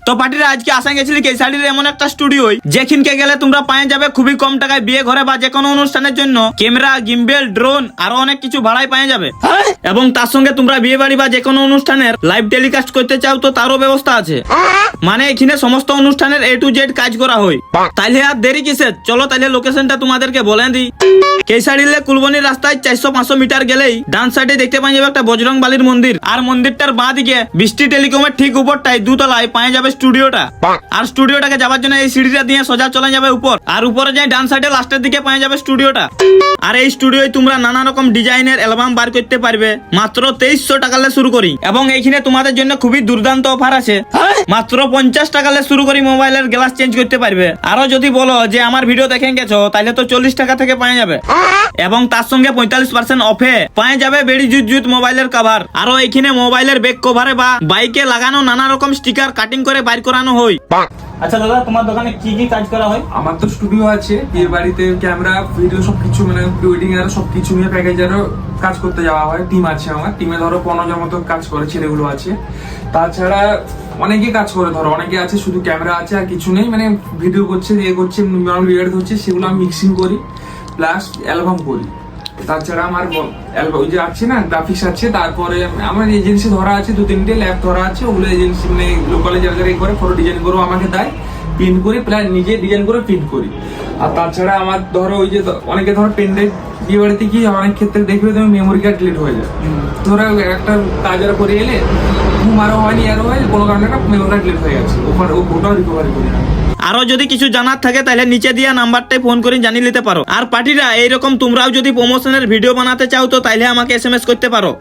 তো পার্টিরা আজকে আসা গেছিলি কেশাড়ির এমন একটা স্টুডিও যেখানকে গেলে তোমরা পায়ে যাবে খুবই কম টাকায় বিয়ে ঘরে বা যে কোনো অনুষ্ঠানের জন্য ক্যামেরা, গিম্বেল, ড্রোন আরো অনেক কিছু ভাড়ায় পায়ে যাবে। এবং তার সঙ্গে তোমরা বিয়ে বাড়ি বা যে কোনো অনুষ্ঠানের লাইভ টেলিকাস্ট করতে চাও তো তারও ব্যবস্থা আছে। মানে এখানে সমস্ত অনুষ্ঠানের A to Z কাজ করা হয়। তাইলে আর দেরি কিসের, চলো তাইলে লোকেশনটা তোমাদেরকে বলে দিই। কেশাড়িলে কুলবনির রাস্তায় 400-500 মিটার গেলেই ডান সাইডে দেখতে পাওয়া যাবে একটা বজরং বালির মন্দির, আর মন্দিরটার বাঁ দিকে বৃষ্টি টেলিকমের ঠিক উপরটায় দুতলায় পাওয়া যাবে স্টুডিওটা। আর স্টুডিওটাকে যাওয়ার জন্য এই সিঁড়িটা দিয়ে সোজা চলে যাবে উপর, আর উপরে যাই ডান সাইডে লাস্টের দিকে পাওয়া যাবে স্টুডিওটা। আর এই স্টুডিওয় তোমরা নানা রকম ডিজাইনের অ্যালবাম বার করতে পারবে মাত্র 2300 টাকালে শুরু করি। এবং এইখানে তোমাদের জন্য খুবই দুর্দান্ত অফার আছে, মাত্র 50 টাকালে শুরু করি মোবাইলের গ্লাস চেঞ্জ করতে পারবে। আরো যদি বলো যে আমার ভিডিও দেখে গেছো তাহলে তো 40 টাকা থেকে পাওয়া যাবে। এবং তার সঙ্গে 45% অফে পাওয়া যাবে বেড়ি জুত জুত মোবাইলের কভার। আরো এইখানে মোবাইলের ব্যাক কভারে বা বাইকে লাগানো নানা রকম স্টিকার কাটিং করে বাইর করানো হয়। আচ্ছা দাদা, তোমার দোকানে কি কি কাজ করা হয়? আমার তো স্টুডিও আছে, বিয়ের বাড়িতে ক্যামেরা, ভিডিও সবকিছু, মানে প্রি ওয়েডিং এর সবকিছু নিয়ে প্যাকেজেরও কাজ করতে যাওয়া হয়। টিম আছে আমার, টিমে ধরো 15 জন মতো কাজ করে ছেলেগুলো আছে। তাছাড়া অনেকে কাজ করে, ধরো অনেকে আছে শুধু ক্যামেরা আছে আর কিছু নেই, মানে ভিডিও করছে, ইয়ে করছে, রিয়ার্ড হচ্ছে, সেগুলো আমি মিক্সিং করি প্লাস অ্যালবাম করি। তাছাড়া আমার ওই যে আছে না গ্রাফিক্স আছে, তারপরে আমার এজেন্সি ধরা আছে, 2-3টে ল্যাব ধরা আছে, ওগুলো এজেন্সি মানে লোকাল জায়গায় করে ফটো ডিজাইন করে আমাকে দেয়, প্রিন্ট করি, প্লাস নিজে ডিজাইন করে প্রিন্ট করি। আর তাছাড়া আমার ধরো ওই যে অনেকে ধরো পেন ড্রাইভ, বিয়ে বাড়িতে কি অনেক ক্ষেত্রে দেখবে তুমি মেমোরি কার্ড ডিলিট হয়ে যায়, ধরো একটা কাজ আরো করে এলে ঘুম আরো হয়নি, আরো হয় কোনো কারণে একটা মেমোরি কার্ড ডিলিট হয়ে গেছে, ওখানে ওটাও রিকভারি করি না। আরো যদি কিছু জানার থাকে তাহলে নিচে দিয়া নাম্বারটাই ফোন করে জানিয়ে নিতে পারো। আর পার্টিরা এইরকম তোমরাও যদি প্রমোশনের ভিডিও বানাতে চাও তো তাইলে আমাকে SMS করতে পারো।